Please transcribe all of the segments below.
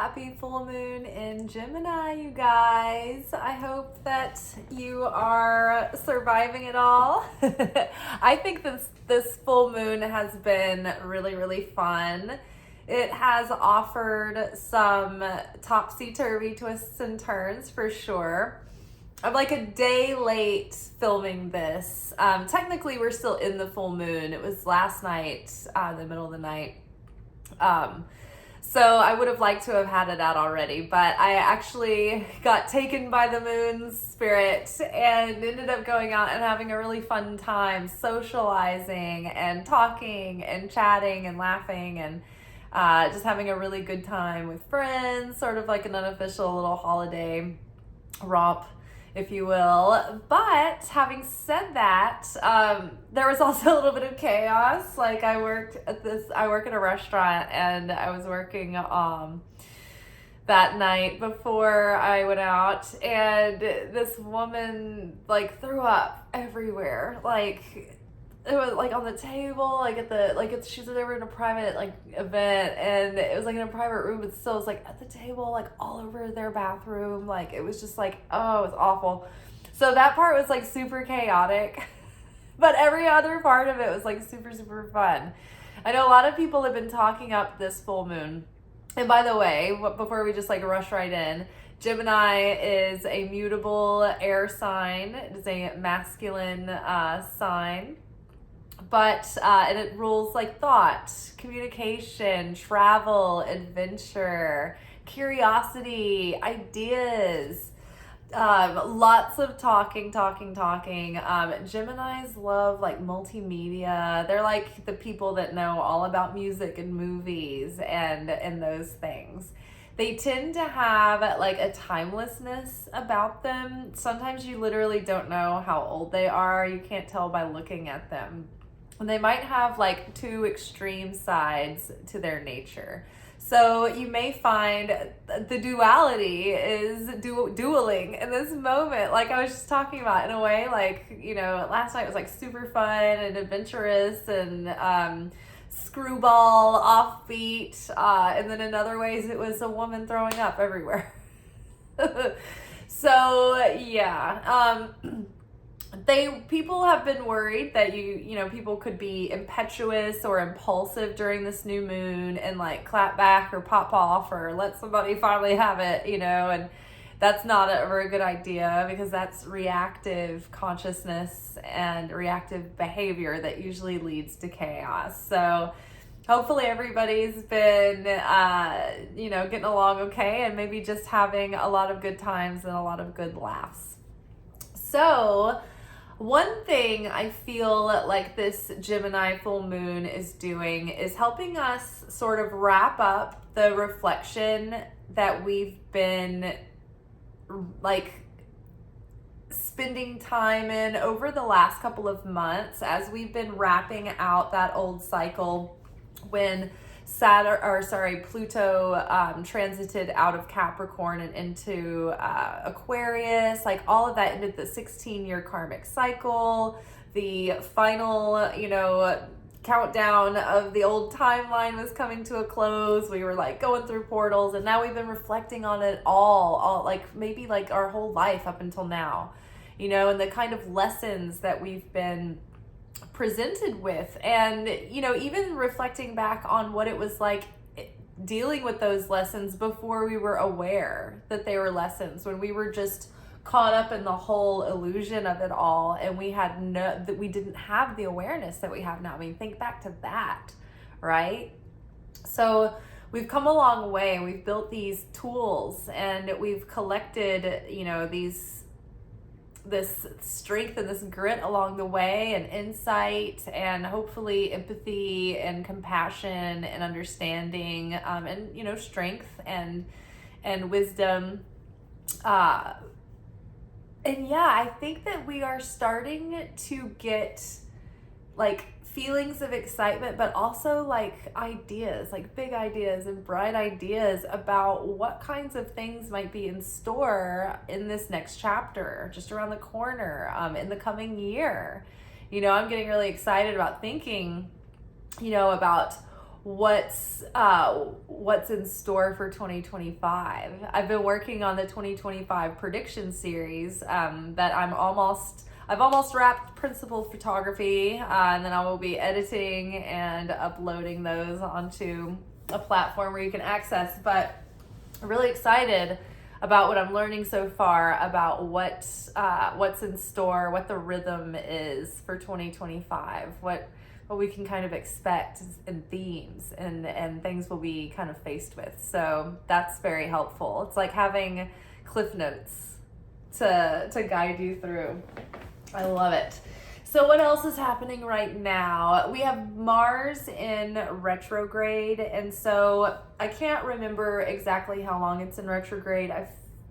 Happy full moon in Gemini, you guys. I hope that you are surviving it all. I think this full moon has been really, really fun. It has offered some topsy-turvy twists and turns for sure. I'm like a day late filming this. Technically, we're still in the full moon. It was last night, in the middle of the night. So I would have liked to have had it out already, but I actually got taken by the moon's spirit and ended up going out and having a really fun time socializing and talking and chatting and laughing and just having a really good time with friends, sort of like an unofficial little holiday romp, if you will. But having said that, there was also a little bit of chaos. Like I work at a restaurant, and I was working that night before I went out, and this woman like threw up everywhere. Like it was like on the table, she was over in a private like event, and it was like in a private room, but still it was like at the table, like all over their bathroom. Like it was just like, oh, it was awful. So that part was like super chaotic, but every other part of it was like super, super fun. I know a lot of people have been talking up this full moon. And by the way, before we just like rush right in, Gemini is a mutable air sign. It is a masculine sign. But and it rules like thought, communication, travel, adventure, curiosity, ideas, lots of talking. Geminis love like multimedia. They're like the people that know all about music and movies and those things. They tend to have like a timelessness about them. Sometimes you literally don't know how old they are. You can't tell by looking at them. And they might have like two extreme sides to their nature. So you may find the duality is dueling in this moment. Like I was just talking about, in a way, like, you know, last night was like super fun and adventurous and screwball, offbeat. And then in other ways, it was a woman throwing up everywhere. So yeah. People have been worried that people could be impetuous or impulsive during this new moon and like clap back or pop off or let somebody finally have it, and that's not a very good idea, because that's reactive consciousness and reactive behavior that usually leads to chaos. So hopefully everybody's been, getting along okay, and maybe just having a lot of good times and a lot of good laughs. So one thing I feel like this Gemini full moon is doing is helping us sort of wrap up the reflection that we've been like spending time in over the last couple of months, as we've been wrapping out that old cycle when Pluto transited out of Capricorn and into Aquarius. Like all of that ended the 16-year karmic cycle. The final, countdown of the old timeline was coming to a close. We were like going through portals, and now we've been reflecting on it all like maybe like our whole life up until now, and the kind of lessons that we've been presented with, and even reflecting back on what it was like dealing with those lessons before we were aware that they were lessons, when we were just caught up in the whole illusion of it all, and we didn't have the awareness that we have now. I mean, think back to that, right? So we've come a long way. We've built these tools, and we've collected this strength and this grit along the way, and insight, and hopefully empathy and compassion and understanding, and strength and wisdom. And yeah, I think that we are starting to get like feelings of excitement, but also like ideas, like big ideas and bright ideas about what kinds of things might be in store in this next chapter, just around the corner, in the coming year. I'm getting really excited about thinking, about what's in store for 2025. I've been working on the 2025 prediction series that I've almost wrapped principal photography, and then I will be editing and uploading those onto a platform where you can access. But I'm really excited about what I'm learning so far about what's in store, what the rhythm is for 2025, what we can kind of expect in themes and things we'll be kind of faced with. So that's very helpful. It's like having cliff notes to guide you through. I love it. So what else is happening right now? We have Mars in retrograde, and so I can't remember exactly how long it's in retrograde. I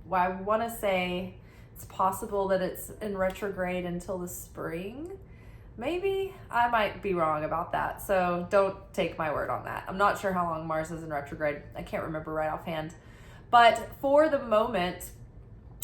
want to say it's possible that it's in retrograde until the spring. Maybe I might be wrong about that, so don't take my word on that. I'm not sure how long Mars is in retrograde. I can't remember right offhand. But for the moment,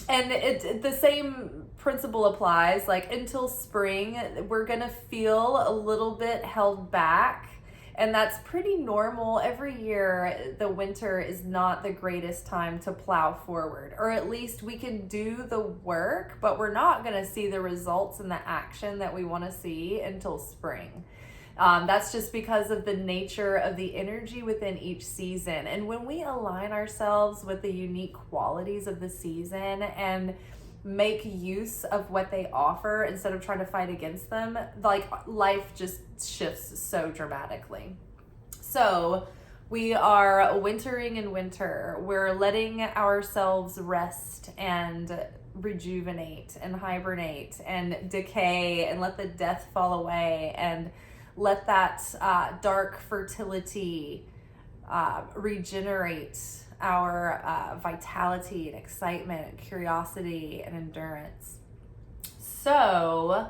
and the same principle applies, like until spring, we're gonna feel a little bit held back. And that's pretty normal. Every year, the winter is not the greatest time to plow forward, or at least we can do the work, but we're not going to see the results and the action that we want to see until spring. That's just because of the nature of the energy within each season. And when we align ourselves with the unique qualities of the season and make use of what they offer instead of trying to fight against them, like life just shifts so dramatically. So we are wintering in winter. We're letting ourselves rest and rejuvenate and hibernate and decay and let the death fall away and let that dark fertility regenerate our vitality and excitement and curiosity and endurance. So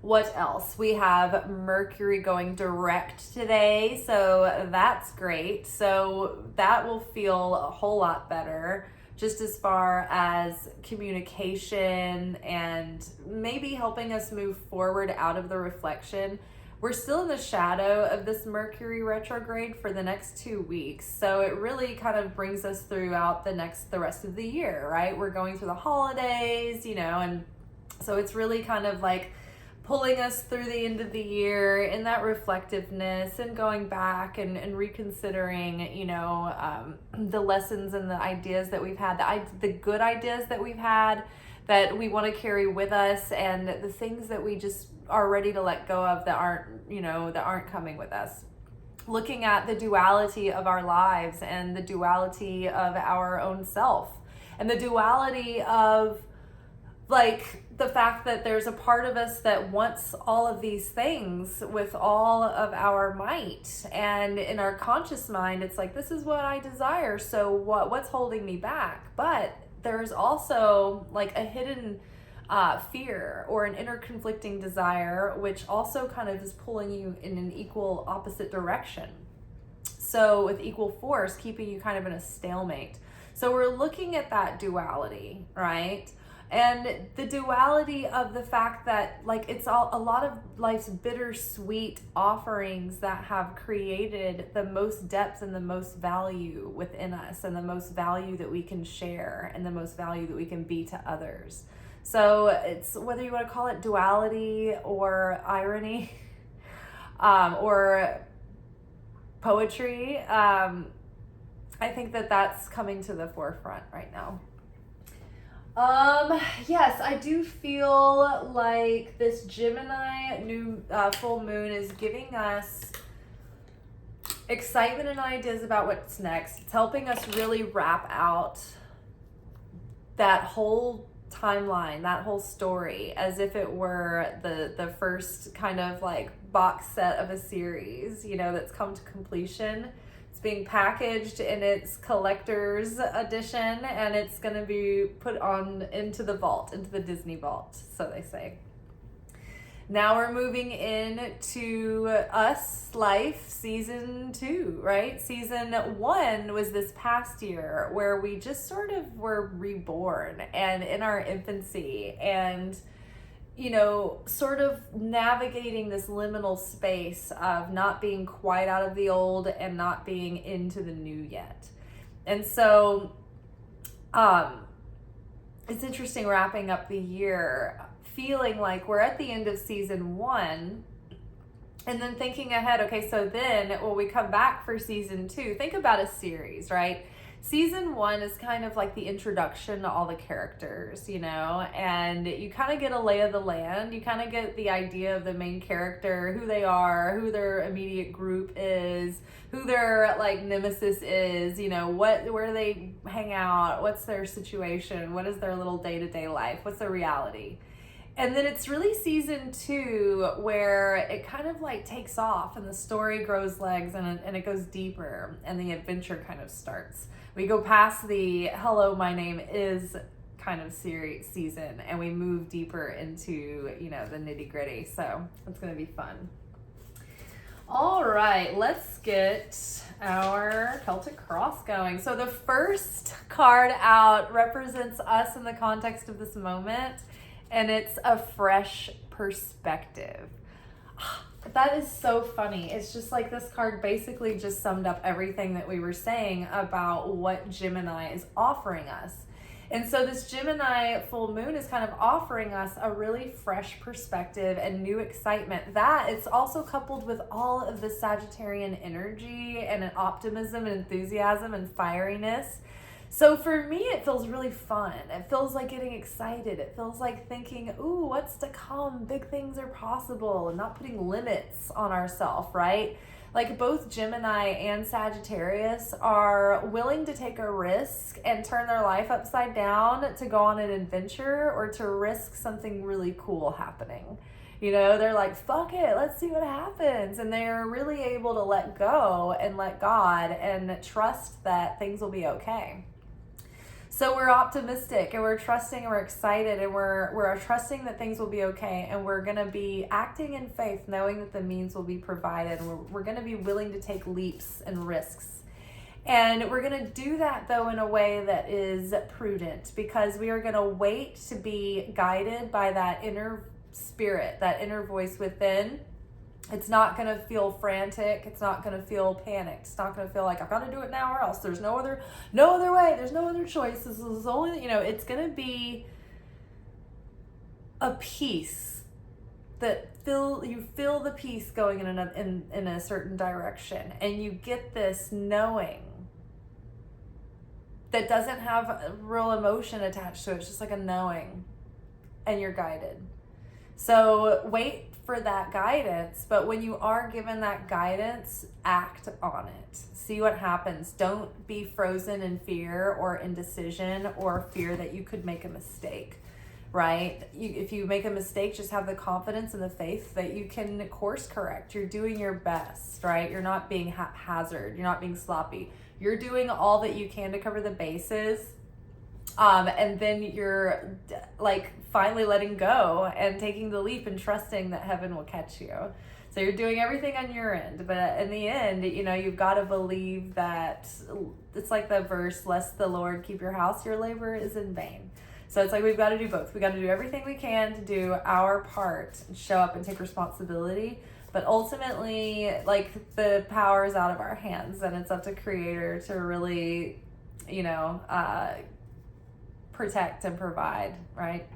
what else? We have Mercury going direct today, so that's great. So that will feel a whole lot better, just as far as communication and maybe helping us move forward out of the reflection. We're still in the shadow of this Mercury retrograde for the next 2 weeks. So it really kind of brings us throughout the rest of the year, right? We're going through the holidays, and so it's really kind of like pulling us through the end of the year in that reflectiveness and going back and reconsidering, the lessons and the ideas that we've had, the good ideas that we've had that we want to carry with us, and the things that we just are ready to let go of that aren't coming with us. Looking at the duality of our lives and the duality of our own self and the duality of like the fact that there's a part of us that wants all of these things with all of our might, and in our conscious mind it's like, this is what I desire, so what's holding me back? But there's also like a hidden fear or an inner conflicting desire, which also kind of is pulling you in an equal opposite direction. So with equal force, keeping you kind of in a stalemate. So we're looking at that duality, right? And the duality of the fact that like it's a lot of life's bittersweet offerings that have created the most depth and the most value within us, and the most value that we can share, and the most value that we can be to others. So it's whether you want to call it duality or irony or poetry. I think that's coming to the forefront right now. Yes, I do feel like this Gemini new full moon is giving us excitement and ideas about what's next. It's helping us really wrap out that whole timeline, that whole story, as if it were the first kind of like box set of a series, that's come to completion. It's being packaged in its collector's edition, and it's going to be put on into the vault, into the Disney vault, so they say. Now we're moving into Us Life Season 2, right? Season 1 was this past year, where we just sort of were reborn and in our infancy, and sort of navigating this liminal space of not being quite out of the old and not being into the new yet. And so it's interesting wrapping up the year, feeling like we're at the end of season 1, and then thinking ahead, okay, so then when we come back for season 2, think about a series, right? Season 1 is kind of like the introduction to all the characters, and you kind of get a lay of the land. You kind of get the idea of the main character, who they are, who their immediate group is, who their like nemesis is, where they hang out, what's their situation, what is their little day-to-day life, what's their reality. And then it's really season 2 where it kind of like takes off and the story grows legs and it goes deeper and the adventure kind of starts. We go past the hello, my name is kind of season, and we move deeper into, the nitty gritty. So it's going to be fun. All right, let's get our Celtic cross going. So the first card out represents us in the context of this moment, and it's a fresh perspective. That is so funny. It's just like this card basically just summed up everything that we were saying about what Gemini is offering us. And so this Gemini full moon is kind of offering us a really fresh perspective and new excitement. That it's also coupled with all of the Sagittarian energy and an optimism and enthusiasm and fieriness. So for me, it feels really fun. It feels like getting excited. It feels like thinking, ooh, what's to come? Big things are possible, and not putting limits on ourselves, right? Like both Gemini and Sagittarius are willing to take a risk and turn their life upside down to go on an adventure or to risk something really cool happening. They're like, fuck it, let's see what happens. And they're really able to let go and let God and trust that things will be okay. So we're optimistic and we're trusting and we're excited and we're trusting that things will be okay, and we're going to be acting in faith knowing that the means will be provided. We're going to be willing to take leaps and risks. And we're going to do that, though, in a way that is prudent, because we are going to wait to be guided by that inner spirit, that inner voice within. It's not going to feel frantic. It's not going to feel panicked. It's not going to feel like I've got to do it now or else. There's no other way. There's no other choice. This is only, it's going to be a peace that you feel the peace going in a certain direction, and you get this knowing that doesn't have real emotion attached to it. It's just like a knowing, and you're guided. So wait for that guidance, but when you are given that guidance, act on it. See what happens. Don't be frozen in fear or indecision or fear that you could make a mistake, right? If you make a mistake, just have the confidence and the faith that you can course correct. You're doing your best, right? You're not being haphazard. You're not being sloppy. You're doing all that you can to cover the bases. And then you're like finally letting go and taking the leap and trusting that heaven will catch you. So you're doing everything on your end, but in the end, you've got to believe that it's like the verse, lest the Lord keep your house, your labor is in vain. So it's like we've got to do both. We got to do everything we can to do our part and show up and take responsibility. But ultimately, like, the power is out of our hands, and it's up to Creator to really, protect and provide, right?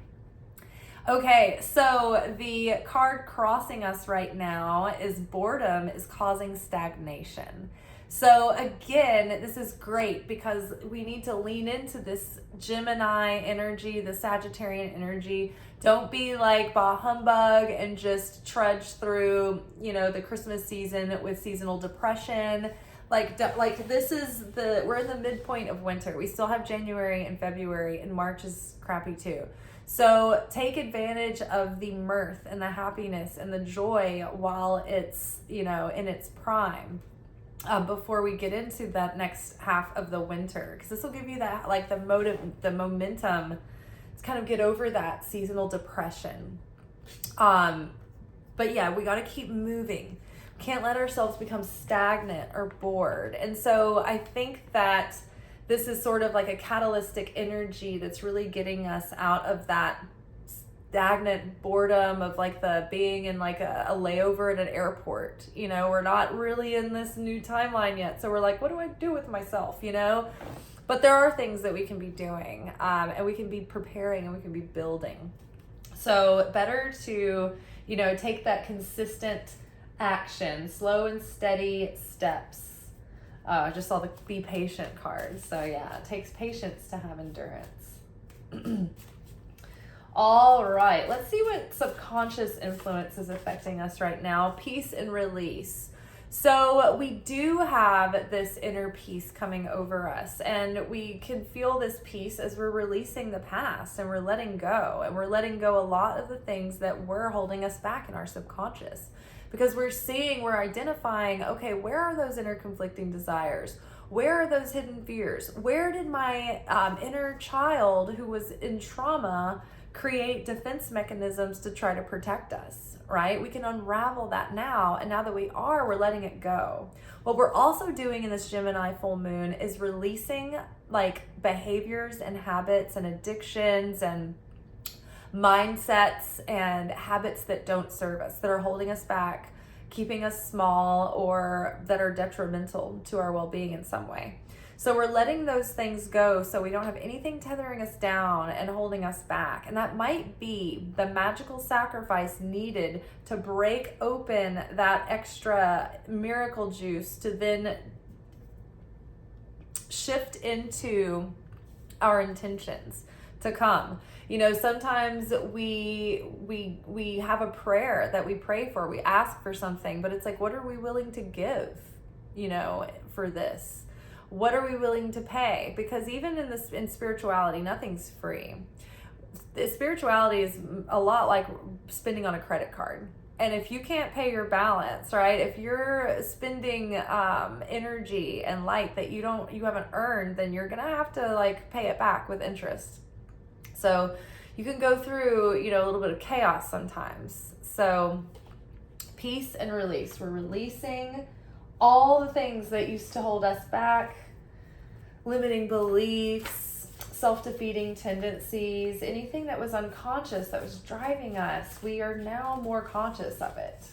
Okay, so the card crossing us right now is boredom is causing stagnation. So again, this is great because we need to lean into this Gemini energy, the Sagittarian energy. Don't be like bah humbug and just trudge through, the Christmas season with seasonal depression. Like we're in the midpoint of winter. We still have January and February, and March is crappy too. So take advantage of the mirth and the happiness and the joy while it's, in its prime, before we get into that next half of the winter. Because this will give you that, like, the momentum to kind of get over that seasonal depression. But yeah, we got to keep moving. Can't let ourselves become stagnant or bored. And so I think that this is sort of like a catalytic energy that's really getting us out of that stagnant boredom of like the being in like a layover at an airport. You know, we're not really in this new timeline yet. So we're like, what do I do with myself, you know? But there are things that we can be doing, and we can be preparing, and we can be building. So better to, you know, take that consistent action, slow and steady steps. I just saw the be patient card. So yeah, it takes patience to have endurance. All right, let's see what subconscious influence is affecting us right now. Peace and release. So we do have this inner peace coming over us, and we can feel this peace as we're releasing the past, and we're letting go, and we're letting go a lot of the things that were holding us back in our subconscious, because we're identifying, okay, where are those inner conflicting desires? Where are those hidden fears? Where did my inner child who was in trauma create defense mechanisms to try to protect us, right? We can unravel that now, and now that we're letting it go. What we're also doing in this Gemini full moon is releasing like behaviors and habits and addictions and mindsets and habits that don't serve us, that are holding us back, keeping us small, or that are detrimental to our well-being in some way. So we're letting those things go so we don't have anything tethering us down and holding us back. And that might be the magical sacrifice needed to break open that extra miracle juice to then shift into our intentions to come. You know, sometimes we have a prayer that we pray for, we ask for something, but it's like, what are we willing to give, you know, for this? What are we willing to pay? Because even in spirituality, nothing's free. Spirituality is a lot like spending on a credit card. And if you can't pay your balance, right? If you're spending energy and light that you haven't earned, then you're gonna have to like pay it back with interest. So you can go through, you know, a little bit of chaos sometimes. So peace and release. We're releasing all the things that used to hold us back, limiting beliefs, self-defeating tendencies, anything that was unconscious that was driving us. We are now more conscious of it.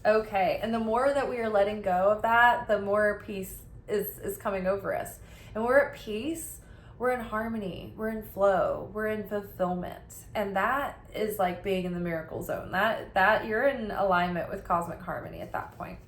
Okay, and the more that we are letting go of that, the more peace is coming over us. And we're at peace, we're in harmony, we're in flow, we're in fulfillment. And that is like being in the miracle zone. That you're in alignment with cosmic harmony at that point.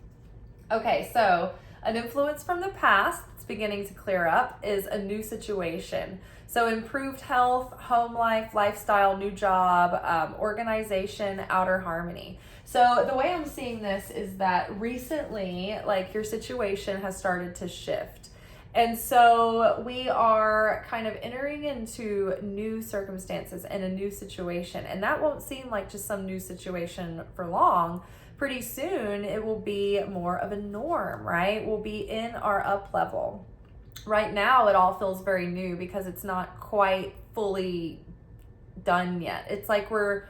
Okay, so an influence from the past that's beginning to clear up is a new situation. So improved health, home life, lifestyle, new job, organization, outer harmony. So the way I'm seeing this is that recently, like, your situation has started to shift. And so we are kind of entering into new circumstances and a new situation. And that won't seem like just some new situation for long. Pretty soon it will be more of a norm, right? We'll be in our up level. Right now it all feels very new because it's not quite fully done yet. It's like we're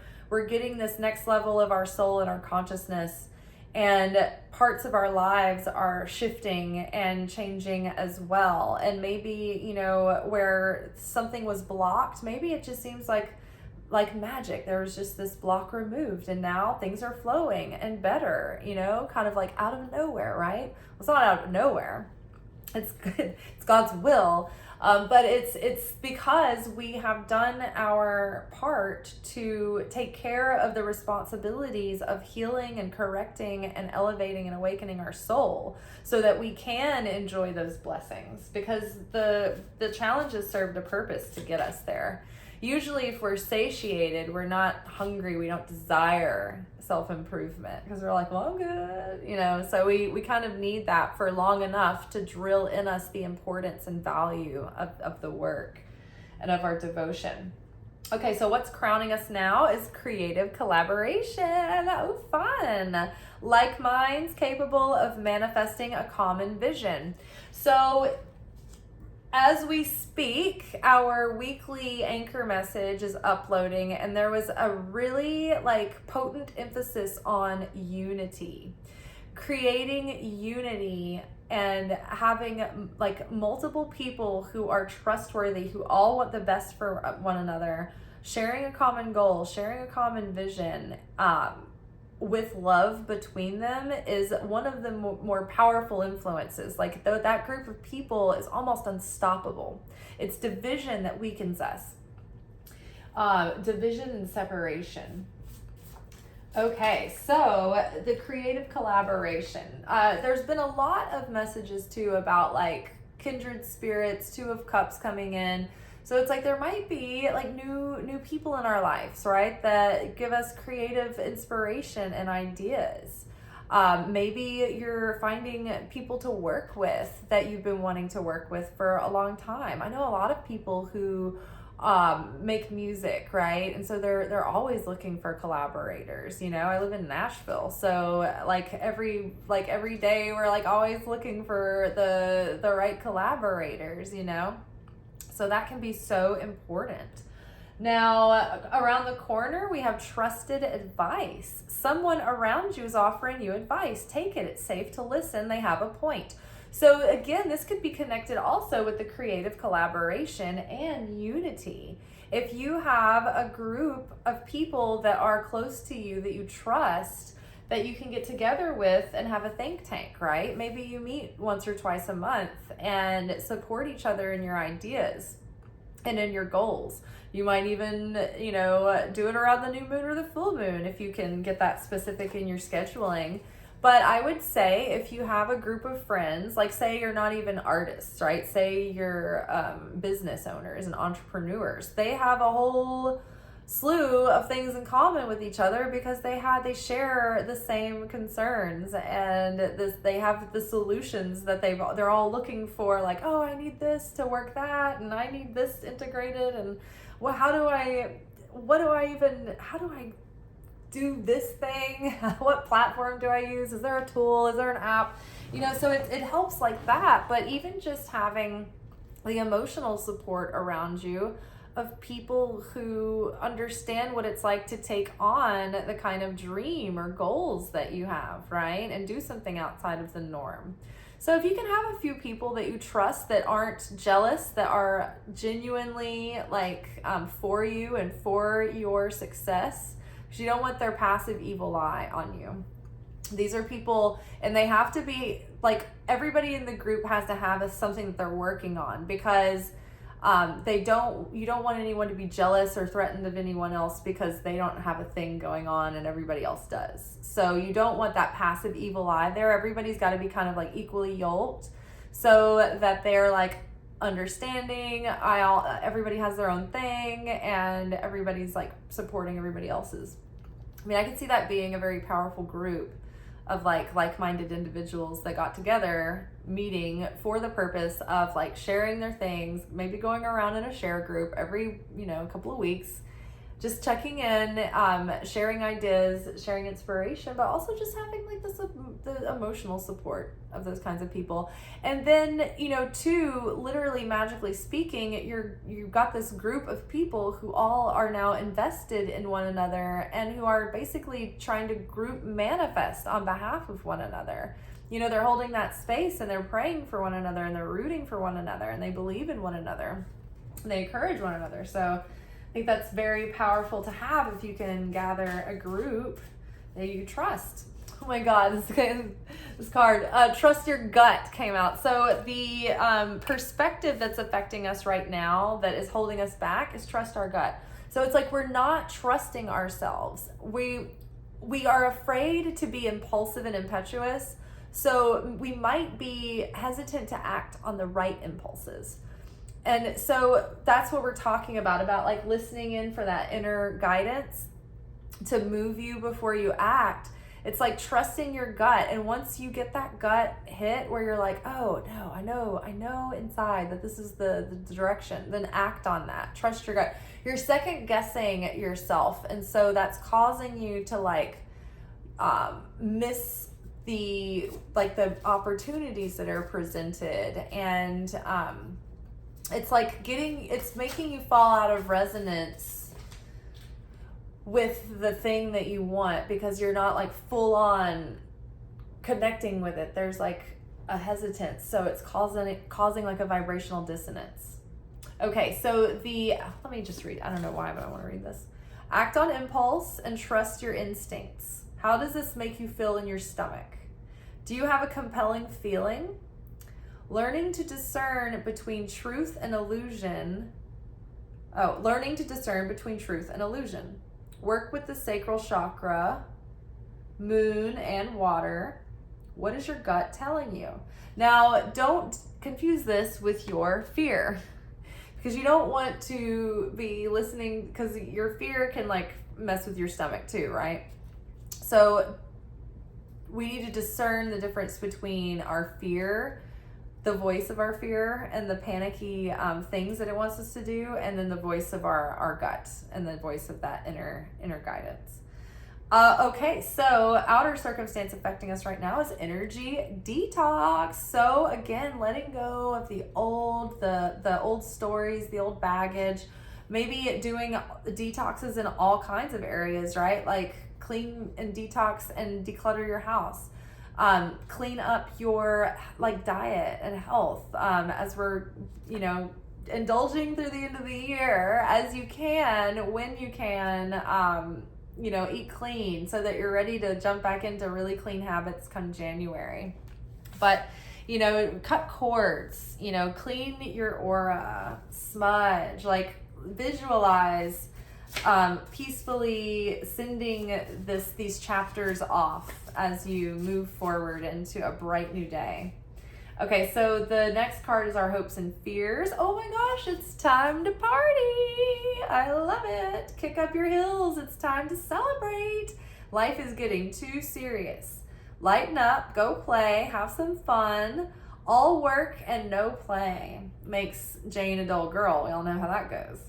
getting this next level of our soul and our consciousness, and parts of our lives are shifting and changing as well. And maybe, you know, where something was blocked, maybe it just seems like magic. There was just this block removed, and now things are flowing and better, you know, kind of like out of nowhere, right? Well, it's not out of nowhere. It's good. It's God's will. But it's because we have done our part to take care of the responsibilities of healing and correcting and elevating and awakening our soul so that we can enjoy those blessings, because the challenges served a purpose to get us there. Usually if we're satiated, we're not hungry, we don't desire self-improvement because we're like, well, I'm good, you know. So we kind of need that for long enough to drill in us the importance and value of the work and of our devotion. Okay, so what's crowning us now is creative collaboration. Oh, fun. Like minds capable of manifesting a common vision. So as we speak, our weekly anchor message is uploading, and there was a really potent emphasis on unity. Creating unity and having like multiple people who are trustworthy, who all want the best for one another, sharing a common goal, sharing a common vision, with love between them is one of the more powerful influences. Like that group of people is almost unstoppable. It's division that weakens us. Division and separation. Okay, so the creative collaboration. There's been a lot of messages too about like kindred spirits, Two of Cups coming in. So it's like there might be like new people in our lives, right? That give us creative inspiration and ideas. Maybe you're finding people to work with that you've been wanting to work with for a long time. I know a lot of people who make music, right? And so they're always looking for collaborators. You know, I live in Nashville, so like every day we're like always looking for the right collaborators, you know? So that can be so important. Now, around the corner, we have trusted advice. Someone around you is offering you advice. Take it. It's safe to listen. They have a point. So again, this could be connected also with the creative collaboration and unity. If you have a group of people that are close to you that you trust, that you can get together with and have a think tank, right? Maybe you meet once or twice a month and support each other in your ideas and in your goals. You might even, do it around the new moon or the full moon if you can get that specific in your scheduling. But I would say if you have a group of friends, like say you're not even artists, right? Say you're business owners and entrepreneurs. They have a whole slew of things in common with each other because they share the same concerns, and they have the solutions that they're all looking for, like, oh, I need this to work that, and I need this integrated, and how do I do this thing? What platform do I use? Is there a tool? Is there an app? So it helps like that. But even just having the emotional support around you of people who understand what it's like to take on the kind of dream or goals that you have, right? And do something outside of the norm. So if you can have a few people that you trust that aren't jealous, that are genuinely for you and for your success, because you don't want their passive evil eye on you. These are people, and they have to be everybody in the group has to have something that they're working on, because you don't want anyone to be jealous or threatened of anyone else because they don't have a thing going on and everybody else does. So you don't want that passive evil eye there. Everybody's got to be kind of equally yoked so that they're understanding. Everybody has their own thing and everybody's supporting everybody else's. I mean, I can see that being a very powerful group of like-minded individuals that got together, meeting for the purpose of sharing their things, maybe going around in a share group every couple of weeks, just checking in, sharing ideas, sharing inspiration, but also just having the emotional support of those kinds of people. And then too, literally magically speaking, you've got this group of people who all are now invested in one another and who are basically trying to group manifest on behalf of one another. They're holding that space and they're praying for one another and they're rooting for one another and they believe in one another and they encourage one another. So I think that's very powerful to have if you can gather a group that you trust. Oh my God, this card, trust your gut, came out. So the perspective that's affecting us right now that is holding us back is trust our gut. So it's we're not trusting ourselves. We are afraid to be impulsive and impetuous. So we might be hesitant to act on the right impulses. And so that's what we're talking about listening in for that inner guidance to move you before you act. It's trusting your gut. And once you get that gut hit where you're oh no, I know inside that this is the direction, then act on that. Trust your gut. You're second guessing yourself. And so that's causing you to miss the opportunities that are presented. And it's making you fall out of resonance with the thing that you want because you're not full on connecting with it. There's a hesitance. So it's causing like a vibrational dissonance. Okay, so let me just read. I don't know why, but I want to read this. Act on impulse and trust your instincts. How does this make you feel in your stomach? Do you have a compelling feeling? Learning to discern between truth and illusion. Learning to discern between truth and illusion. Work with the sacral chakra, moon, and water. What is your gut telling you? Now, don't confuse this with your fear, because you don't want to be listening, because your fear can like mess with your stomach too, right? So we need to discern the difference between our fear, the voice of our fear, and the panicky things that it wants us to do, and then the voice of our gut, and the voice of that inner guidance. Okay, so outer circumstance affecting us right now is energy detox. So again, letting go of the old stories, the old baggage, maybe doing detoxes in all kinds of areas, right? Like clean and detox and declutter your house. Clean up your like diet and health as we're, indulging through the end of the year as you can, when you can, eat clean so that you're ready to jump back into really clean habits come January. But, cut cords, clean your aura, smudge, like visualize peacefully sending these chapters off as you move forward into a bright new day. Okay, so the next card is our hopes and fears. Oh my gosh, it's time to party. I love it. Kick up your heels. It's time to celebrate. Life is getting too serious. Lighten up, go play, have some fun. All work and no play makes Jane a dull girl. We all know how that goes.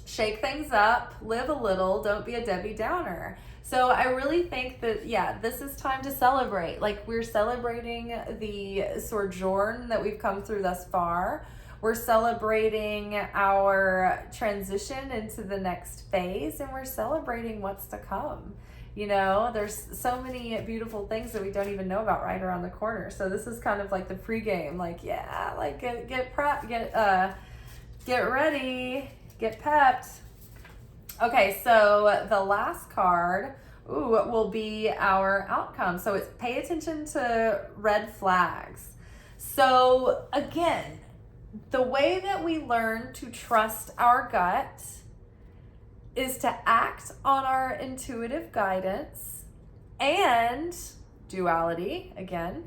Shake things up, live a little, don't be a Debbie Downer. So I really think that, this is time to celebrate. Like, we're celebrating the sojourn that we've come through thus far. We're celebrating our transition into the next phase, and we're celebrating what's to come. There's so many beautiful things that we don't even know about right around the corner. So this is kind of like the pregame, get ready, get pepped. Okay, so the last card will be our outcome. So it's pay attention to red flags. So again, the way that we learn to trust our gut is to act on our intuitive guidance and duality, again,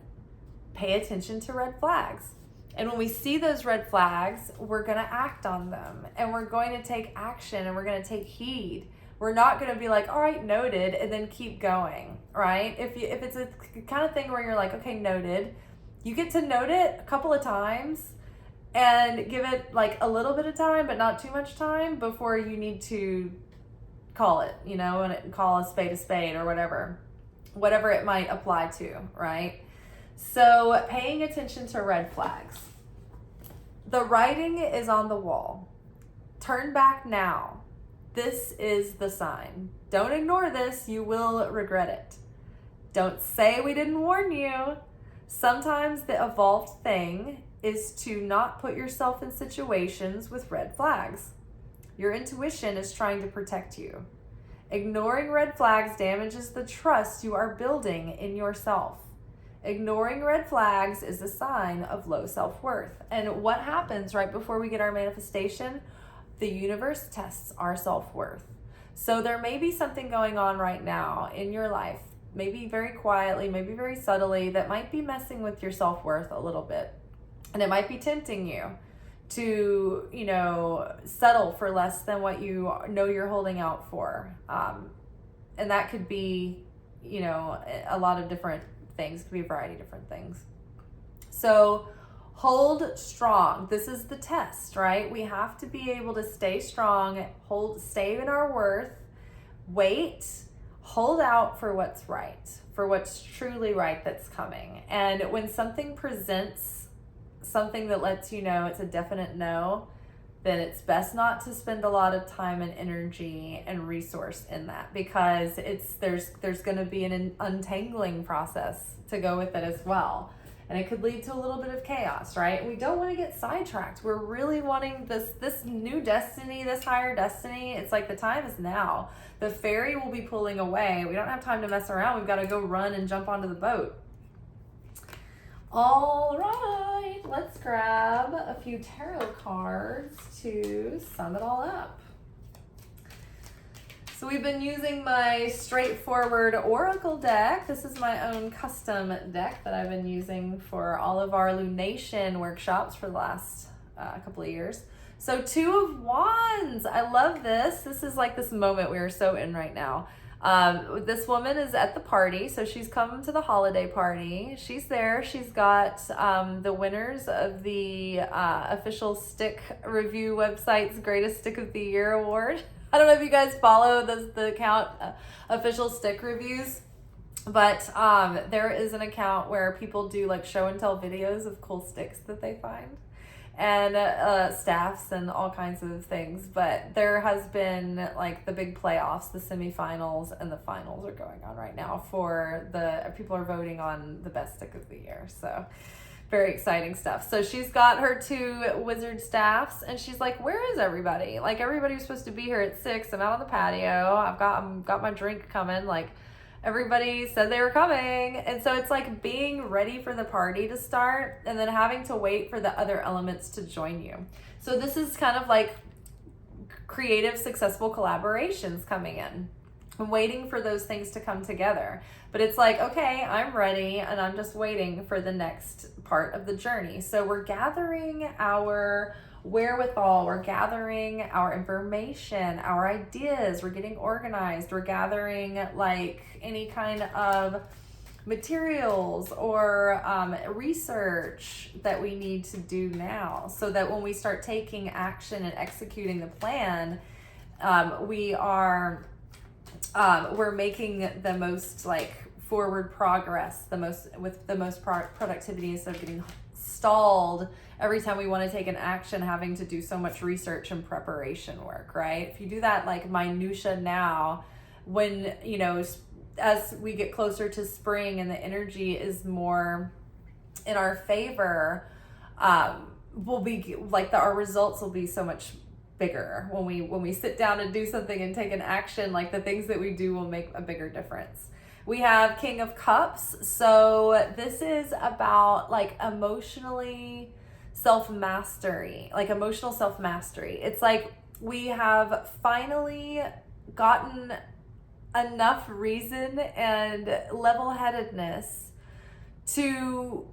pay attention to red flags. And when we see those red flags, we're going to act on them, and we're going to take action, and we're going to take heed. We're not going to be like, all right, noted, and then keep going, right? If it's a kind of thing where you're like, okay, noted, you get to note it a couple of times and give it like a little bit of time, but not too much time before you need to call it, and call a spade or whatever it might apply to, right? So paying attention to red flags. The writing is on the wall. Turn back now. This is the sign. Don't ignore this. You will regret it. Don't say we didn't warn you. Sometimes the evolved thing is to not put yourself in situations with red flags. Your intuition is trying to protect you. Ignoring red flags damages the trust you are building in yourself. Ignoring red flags is a sign of low self-worth. And what happens right before we get our manifestation? The universe tests our self-worth. So there may be something going on right now in your life, maybe very quietly, maybe very subtly, that might be messing with your self-worth a little bit. And it might be tempting you to, settle for less than what you know you're holding out for. And that could be, a lot of different things. It could be a variety of different things. So hold strong. This is the test, right? We have to be able to stay strong, stay in our worth, wait, hold out for what's right, for what's truly right that's coming. And when something presents something that lets you know it's a definite no, then it's best not to spend a lot of time and energy and resource in that, because there's going to be an untangling process to go with it as well. and it could lead to a little bit of chaos, right? And we don't want to get sidetracked. We're really wanting this new destiny, this higher destiny. It's like the time is now. The ferry will be pulling away. We don't have time to mess around. We've got to go run and jump onto the boat. All right, let's grab a few tarot cards to sum it all up. So we've been using my straightforward oracle deck. This is my own custom deck that I've been using for all of our lunation workshops for the last couple of years. So 2 of Wands, I love this. This is like this moment we are so in right now. This woman is at the party, so she's come to the holiday party. She's there. She's got the winners of the official stick review website's Greatest Stick of the Year award. I don't know if you guys follow the account official stick reviews, but there is an account where people do like show and tell videos of cool sticks that they find, and staffs and all kinds of things. But there has been like the big playoffs, the semifinals, and the finals are going on right now for people are voting on the best stick of the year. So very exciting stuff. So she's got her 2 wizard staffs, and she's like, where is everybody? Like, everybody was supposed to be here at 6. I'm out on the patio. I've got my drink coming. Like, everybody said they were coming. And so it's like being ready for the party to start and then having to wait for the other elements to join you. So this is kind of like creative, successful collaborations coming in. I'm waiting for those things to come together. But it's like, okay, I'm ready, and I'm just waiting for the next part of the journey. So we're gathering our wherewithal, we're gathering our information, our ideas, we're getting organized, we're gathering like any kind of materials or research that we need to do now, so that when we start taking action and executing the plan, we're making the most like forward progress, with the most productivity, instead of getting stalled every time we want to take an action, having to do so much research and preparation work, right? If you do that like minutia now, when, you know, as we get closer to spring and the energy is more in our favor, we'll be like our results will be so much bigger when we sit down and do something and take an action. Like, the things that we do will make a bigger difference. We have King of Cups. So this is about like emotional self-mastery. It's like we have finally gotten enough reason and level-headedness to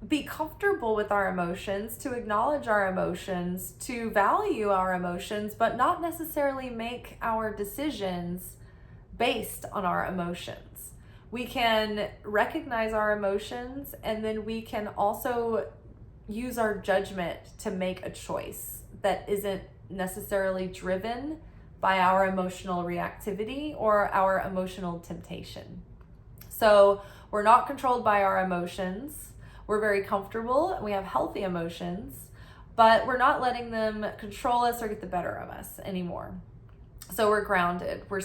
be comfortable with our emotions, to acknowledge our emotions, to value our emotions, but not necessarily make our decisions based on our emotions. We can recognize our emotions, and then we can also use our judgment to make a choice that isn't necessarily driven by our emotional reactivity or our emotional temptation. So we're not controlled by our emotions. We're very comfortable and we have healthy emotions, but we're not letting them control us or get the better of us anymore. So we're grounded, we're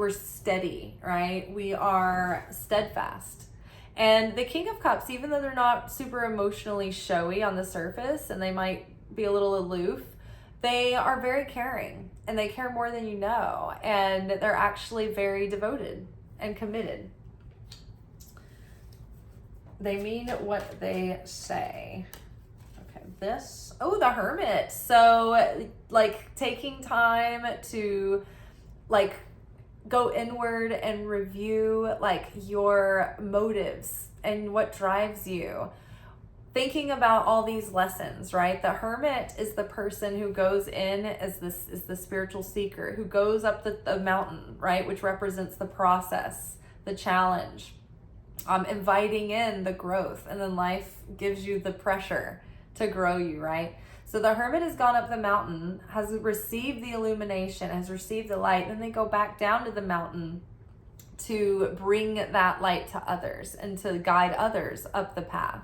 steady, right? We are steadfast. And the King of Cups, even though they're not super emotionally showy on the surface and they might be a little aloof, they are very caring, and they care more than you know, and they're actually very devoted and committed. They mean what they say. Okay, the Hermit. So like taking time to like go inward and review like your motives and what drives you. Thinking about all these lessons, right? The Hermit is the person who goes in as the spiritual seeker, who goes up the mountain, right? Which represents the process, the challenge. Inviting in the growth, and then life gives you the pressure to grow you, right? So the Hermit has gone up the mountain, has received the illumination, has received the light, then they go back down to the mountain to bring that light to others and to guide others up the path.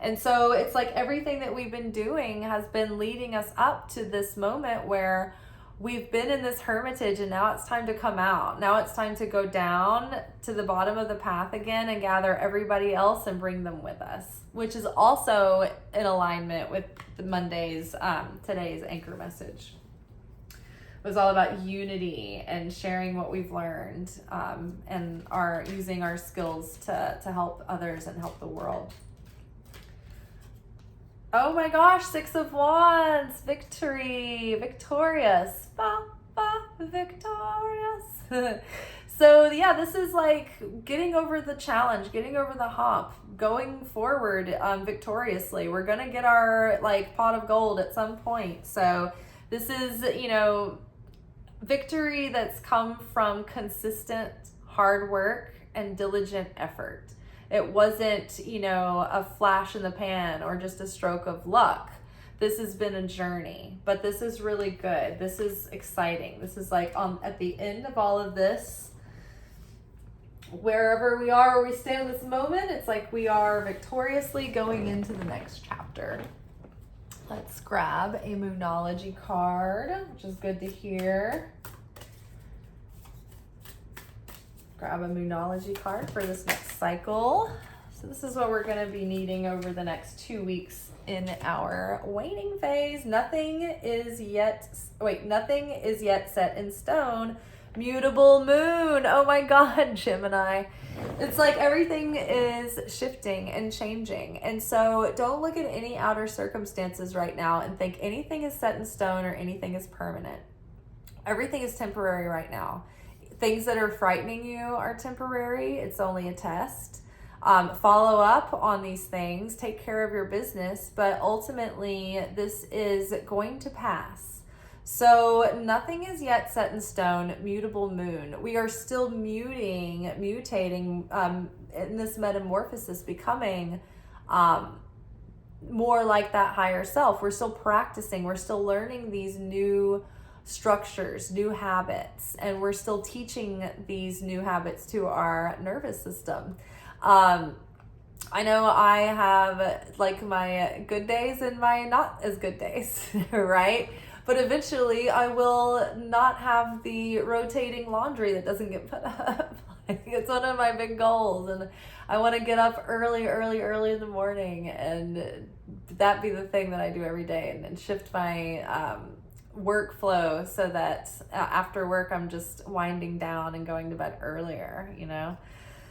And so it's like everything that we've been doing has been leading us up to this moment where we've been in this hermitage and now it's time to come out. Now it's time to go down to the bottom of the path again and gather everybody else and bring them with us, which is also in alignment with the Monday's, today's anchor message. It was all about unity and sharing what we've learned, and using our skills to help others and help the world. Oh my gosh, 6 of Wands, victory, victorious, victorious. So yeah, this is like getting over the challenge, getting over the hump, going forward victoriously. We're gonna get our like pot of gold at some point. So this is, victory that's come from consistent hard work and diligent effort. It wasn't, a flash in the pan or just a stroke of luck. This has been a journey, but this is really good. This is exciting. This is like at the end of all of this, wherever we are, where we stand in this moment, it's like we are victoriously going into the next chapter. Let's grab a Moonology card, which is good to hear. Grab a Moonology card for this next cycle. So this is what we're going to be needing over the next 2 weeks in our waning phase. Nothing is yet set in stone. Mutable moon. Oh my God, Gemini. It's like everything is shifting and changing. And so don't look at any outer circumstances right now and think anything is set in stone or anything is permanent. Everything is temporary right now. Things that are frightening you are temporary. It's only a test. Follow up on these things. Take care of your business. But ultimately, this is going to pass. So nothing is yet set in stone. Mutable moon. We are still mutating in this metamorphosis, becoming more like that higher self. We're still practicing. We're still learning these new structures, new habits, and we're still teaching these new habits to our nervous system. I know I have like my good days and my not as good days, right? But eventually I will not have the rotating laundry that doesn't get put up. It's one of my big goals, and I want to get up early in the morning, and that be the thing that I do every day, and shift my workflow so that after work I'm just winding down and going to bed earlier,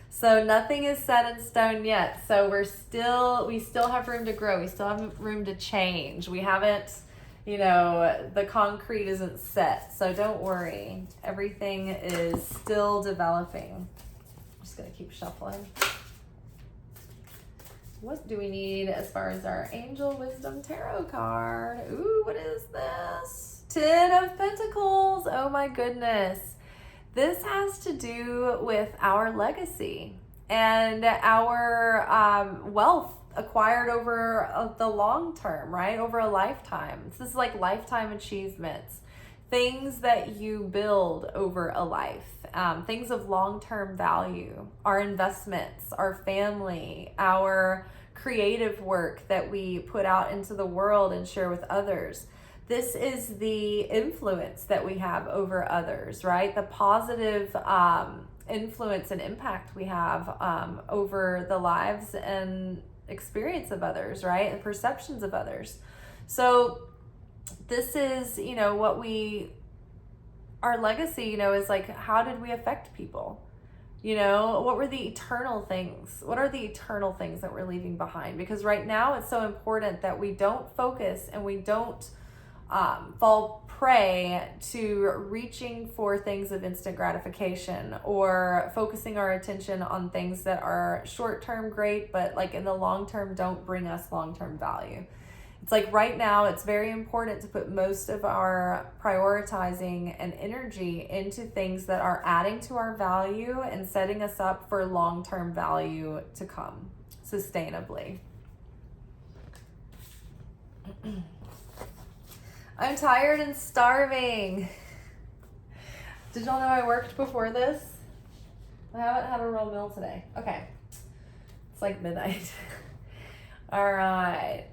So nothing is set in stone yet. So we still have room to grow. We still have room to change. We haven't, the concrete isn't set. So don't worry. Everything is still developing. I'm just going to keep shuffling. What do we need as far as our Angel Wisdom Tarot card? Ooh, what is this? 10 of Pentacles. Oh my goodness. This has to do with our legacy and our wealth acquired over the long term, right? Over a lifetime. This is like lifetime achievements. Things that you build over a life. Things of long-term value. Our investments, our family, our creative work that we put out into the world and share with others. This is the influence that we have over others, right? The positive influence and impact we have over the lives and experience of others, right? And perceptions of others. So this is, our legacy, is like, how did we affect people? What were the eternal things? What are the eternal things that we're leaving behind? Because right now it's so important that we don't focus and we don't fall prey to reaching for things of instant gratification or focusing our attention on things that are short-term great, but like in the long term don't bring us long-term value. It's like right now it's very important to put most of our prioritizing and energy into things that are adding to our value and setting us up for long-term value to come sustainably. I'm tired and starving. Did y'all know I worked before this? I haven't had a real meal today. Okay. It's like midnight. All right.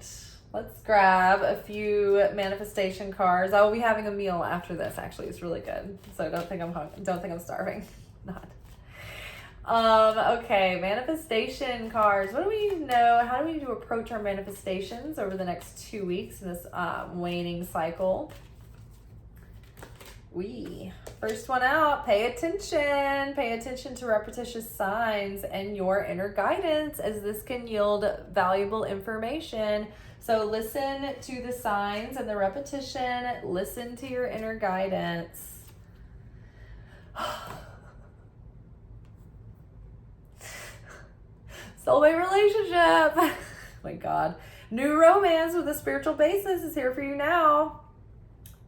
Let's grab a few manifestation cards. I will be having a meal after this. Actually, it's really good. So don't think I'm starving. Not. Okay, manifestation cards. What do we know? How do we need to approach our manifestations over the next 2 weeks in this waning cycle? First one out, pay attention. Pay attention to repetitious signs and your inner guidance, as this can yield valuable information. So listen to the signs and the repetition. Listen to your inner guidance. Soulmate relationship. Oh my God. New romance with a spiritual basis is here for you now.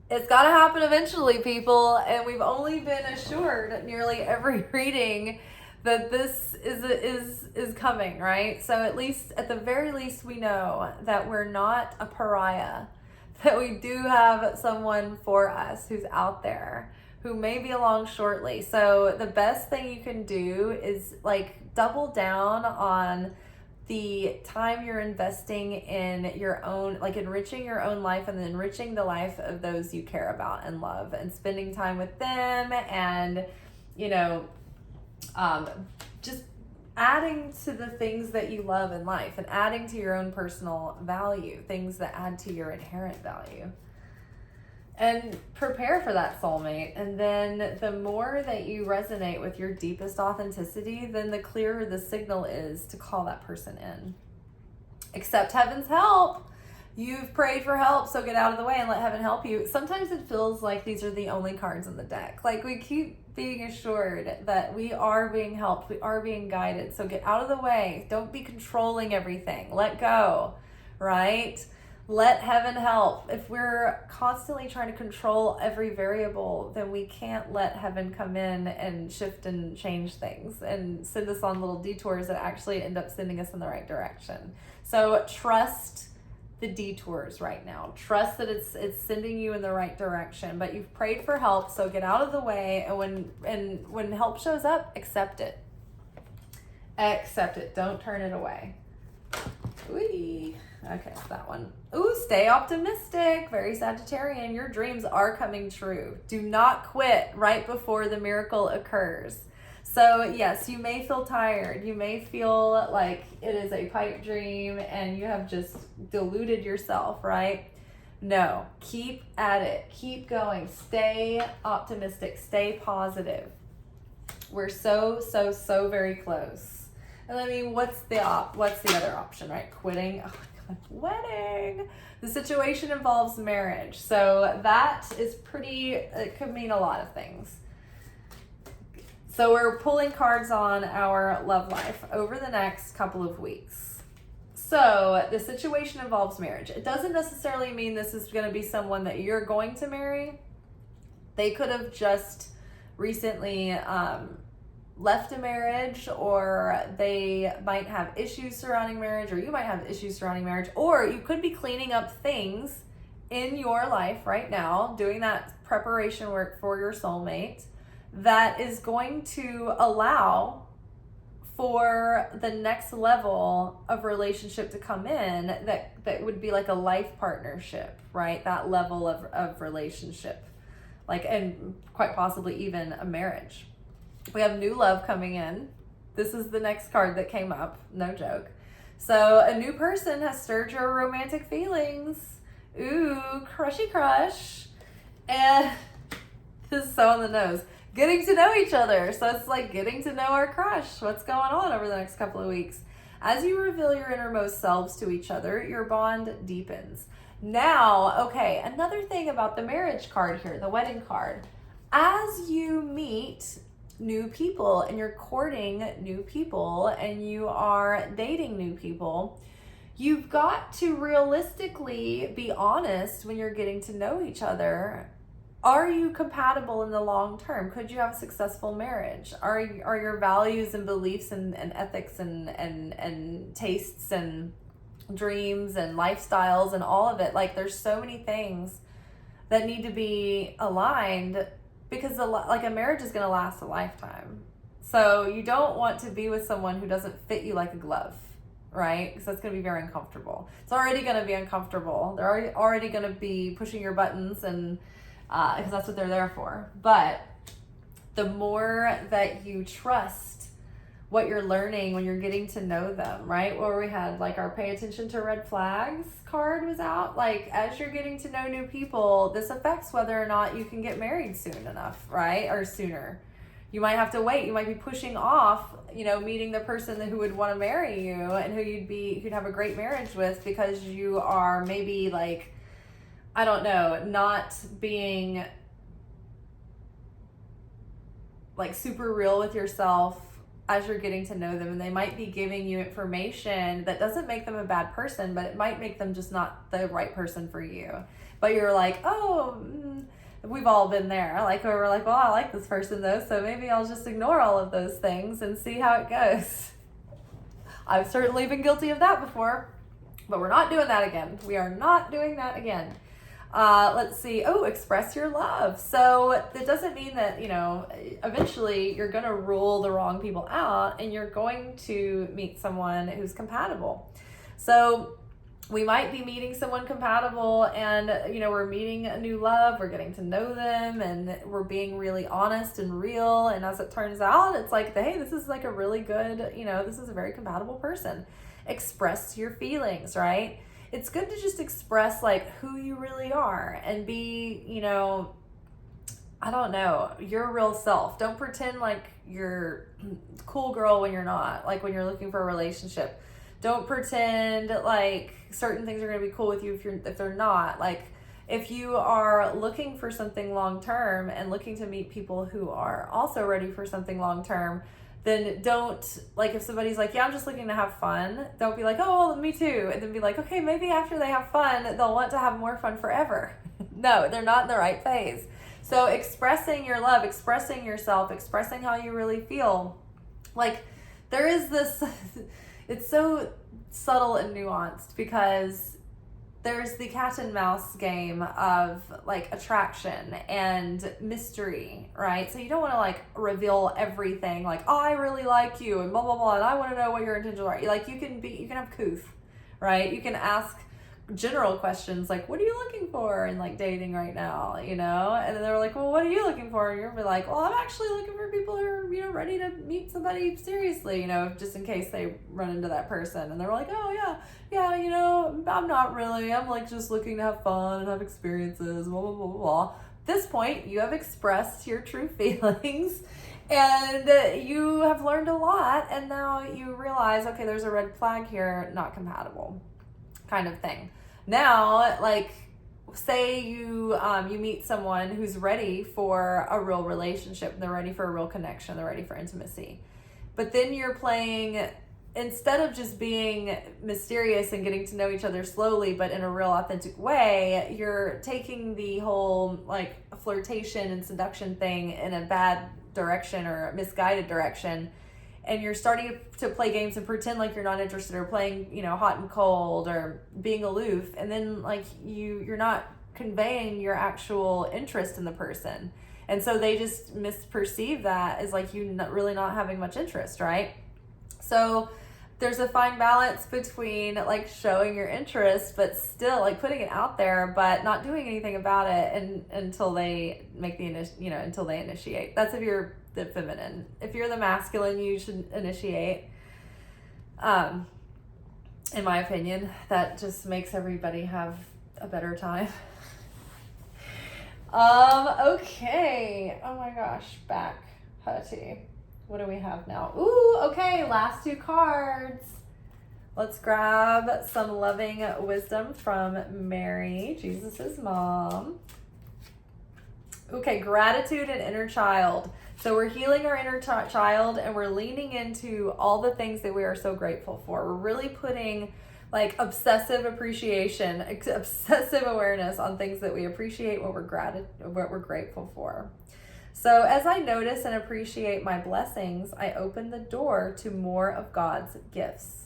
It's got to happen eventually, people. And we've only been assured at nearly every reading that this is coming, right? So at the very least, we know that we're not a pariah, that we do have someone for us who's out there, who may be along shortly. So the best thing you can do is like double down on the time you're investing in your own, like enriching your own life and enriching the life of those you care about and love, and spending time with them, and, you know, just adding to the things that you love in life and adding to your own personal value, things that add to your inherent value. And prepare for that soulmate. And then the more that you resonate with your deepest authenticity, then the clearer the signal is to call that person in. Accept heaven's help. You've prayed for help, so get out of the way and let heaven help you. Sometimes it feels like these are the only cards in the deck. Like, we keep being assured that we are being helped, we are being guided. So get out of the way. Don't be controlling everything. Let go, right? Let heaven help. If we're constantly trying to control every variable, then we can't let heaven come in and shift and change things and send us on little detours that actually end up sending us in the right direction. So trust the detours right now. Trust that it's sending you in the right direction. But you've prayed for help, so get out of the way. And when help shows up, accept it. Accept it. Don't turn it away. Whee. Okay, so that one. Ooh, stay optimistic. Very Sagittarian. Your dreams are coming true. Do not quit right before the miracle occurs. So yes, you may feel tired. You may feel like it is a pipe dream and you have just deluded yourself, right? No, keep at it. Keep going. Stay optimistic. Stay positive. We're so very close. And I mean, what's the other option, right? Quitting. Oh my God, wedding. The situation involves marriage. So that is it could mean a lot of things. So we're pulling cards on our love life over the next couple of weeks. So the situation involves marriage. It doesn't necessarily mean this is going to be someone that you're going to marry. They could have just recently left a marriage, or they might have issues surrounding marriage, or you might have issues surrounding marriage, or you could be cleaning up things in your life right now, doing that preparation work for your soulmate that is going to allow for the next level of relationship to come in that would be like a life partnership, right? That level of relationship, like, and quite possibly even a marriage. We have new love coming in. This is the next card that came up, no joke. So a new person has stirred your romantic feelings. Ooh, crushy crush. And this is so on the nose. Getting to know each other. So it's like getting to know our crush. What's going on over the next couple of weeks? As you reveal your innermost selves to each other, your bond deepens. Now, okay, another thing about the marriage card here, the wedding card. As you meet new people and you're courting new people and you are dating new people, you've got to realistically be honest when you're getting to know each other. Are you compatible in the long term? Could you have a successful marriage? Are your values and beliefs and ethics and tastes and dreams and lifestyles and all of it, like, there's so many things that need to be aligned, because a marriage is going to last a lifetime. So you don't want to be with someone who doesn't fit you like a glove, right? Because that's going to be very uncomfortable. It's already going to be uncomfortable. They're already going to be pushing your buttons, and because that's what they're there for. But the more that you trust what you're learning when you're getting to know them, right? Where we had like our pay attention to red flags card was out. Like, as you're getting to know new people, this affects whether or not you can get married soon enough, right? Or sooner. You might have to wait. You might be pushing off, meeting the person who would want to marry you and who you'd have a great marriage with, because you are maybe like, I don't know, not being like super real with yourself as you're getting to know them. And they might be giving you information that doesn't make them a bad person, but it might make them just not the right person for you. But you're like, we've all been there. Like, where we're like, well, I like this person though, so maybe I'll just ignore all of those things and see how it goes. I've certainly been guilty of that before, but we're not doing that again. We are not doing that again. Let's see. Express your love. So it doesn't mean that, eventually you're going to rule the wrong people out and you're going to meet someone who's compatible. So we might be meeting someone compatible and, we're meeting a new love, we're getting to know them, and we're being really honest and real. And as it turns out, it's like, hey, this is like a really good, this is a very compatible person. Express your feelings, right? It's good to just express like who you really are and be, I don't know, your real self. Don't pretend like you're cool girl when you're not, like when you're looking for a relationship. Don't pretend like certain things are going to be cool with you if they're not. Like, if you are looking for something long-term and looking to meet people who are also ready for something long-term, then don't, like, if somebody's like, yeah, I'm just looking to have fun, don't be like, oh, well, me too. And then be like, okay, maybe after they have fun, they'll want to have more fun forever. No, they're not in the right phase. So expressing your love, expressing yourself, expressing how you really feel. Like, there is this, it's so subtle and nuanced, because there's the cat and mouse game of like attraction and mystery, right? So you don't want to like reveal everything, like, oh, I really like you and blah, blah, blah, and I want to know what your intentions are. Like, you can have couth, right? You can ask general questions like, what are you looking for in like dating right now, And then they're like, well, what are you looking for? And you're like, well, I'm actually looking for people who are, ready to meet somebody seriously, just in case they run into that person. And they're like, oh yeah, I'm not really, I'm like just looking to have fun and have experiences, blah, blah, blah, blah. At this point, you have expressed your true feelings and you have learned a lot. And now you realize, okay, there's a red flag here, not compatible, kind of thing. Now, like, say you meet someone who's ready for a real relationship, they're ready for a real connection, they're ready for intimacy. But then you're playing, instead of just being mysterious and getting to know each other slowly, but in a real authentic way, you're taking the whole like flirtation and seduction thing in a bad direction or a misguided direction. And you're starting to play games and pretend like you're not interested, or playing, hot and cold, or being aloof. And then like you're not conveying your actual interest in the person. And so they just misperceive that as like you really not having much interest, right? So there's a fine balance between like showing your interest, but still like putting it out there, but not doing anything about it until they make until they initiate. That's if you're the feminine. If you're the masculine, you should initiate. In my opinion, that just makes everybody have a better time. Okay. Oh my gosh, back, Hutty. What do we have now? Ooh, okay, last two cards. Let's grab some loving wisdom from Mary, Jesus's mom. Okay, gratitude and inner child. So we're healing our inner child, and we're leaning into all the things that we are so grateful for. We're really putting like obsessive appreciation, obsessive awareness on things that we appreciate, what we're grateful for. So as I notice and appreciate my blessings, I open the door to more of God's gifts.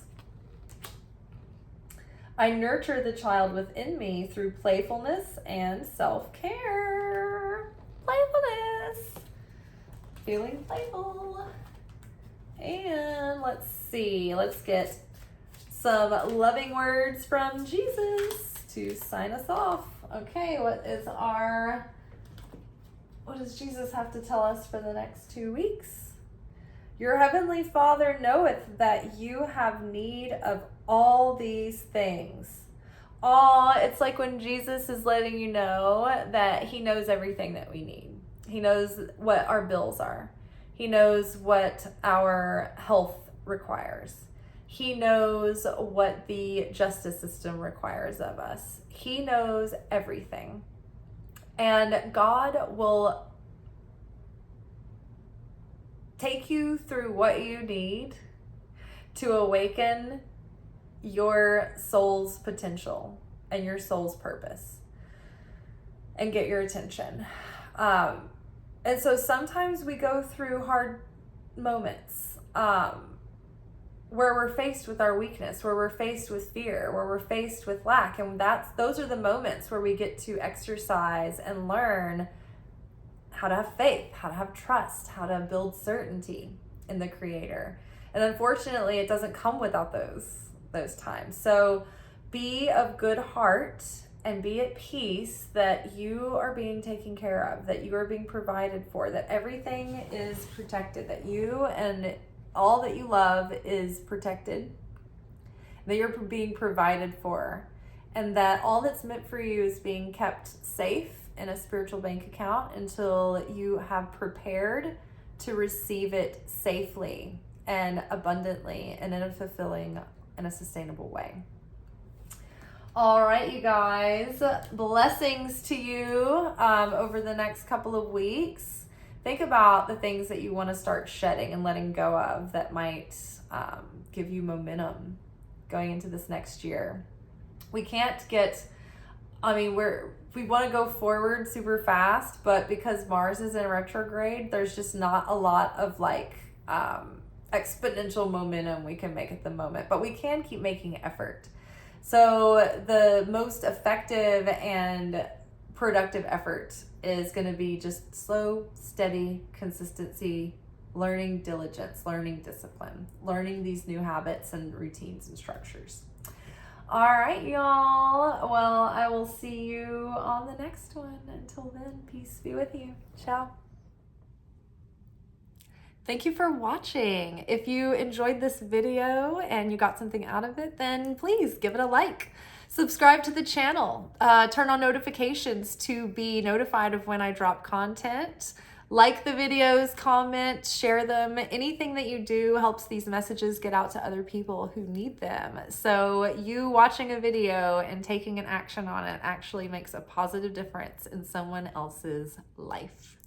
I nurture the child within me through playfulness and self-care. Playfulness. Feeling playful. And let's see, let's get some loving words from Jesus to sign us off. Okay, what does Jesus have to tell us for the next 2 weeks? Your heavenly Father knoweth that you have need of all these things. It's like when Jesus is letting you know that he knows everything that we need. He knows what our bills are. He knows what our health requires. He knows what the justice system requires of us. He knows everything. And God will take you through what you need to awaken your soul's potential and your soul's purpose and get your attention. And so sometimes we go through hard moments where we're faced with our weakness, where we're faced with fear, where we're faced with lack. And those are the moments where we get to exercise and learn how to have faith, how to have trust, how to build certainty in the Creator. And unfortunately, it doesn't come without those times. So be of good heart and be at peace that you are being taken care of, that you are being provided for, that everything is protected, that you and all that you love is protected, that you're being provided for, and that all that's meant for you is being kept safe in a spiritual bank account until you have prepared to receive it safely and abundantly and in a fulfilling and a sustainable way. All right, you guys, blessings to you over the next couple of weeks. Think about the things that you want to start shedding and letting go of that might give you momentum going into this next year. We can't we want to go forward super fast, but because Mars is in retrograde, there's just not a lot of exponential momentum we can make at the moment, but we can keep making effort. So the most effective and productive effort is going to be just slow, steady consistency, learning diligence, learning discipline, learning these new habits and routines and structures. All right, y'all. Well, I will see you on the next one. Until then, peace be with you. Ciao. Thank you for watching. If you enjoyed this video and you got something out of it, then please give it a like. Subscribe to the channel. Turn on notifications to be notified of when I drop content. Like the videos, comment, share them. Anything that you do helps these messages get out to other people who need them. So you watching a video and taking an action on it actually makes a positive difference in someone else's life.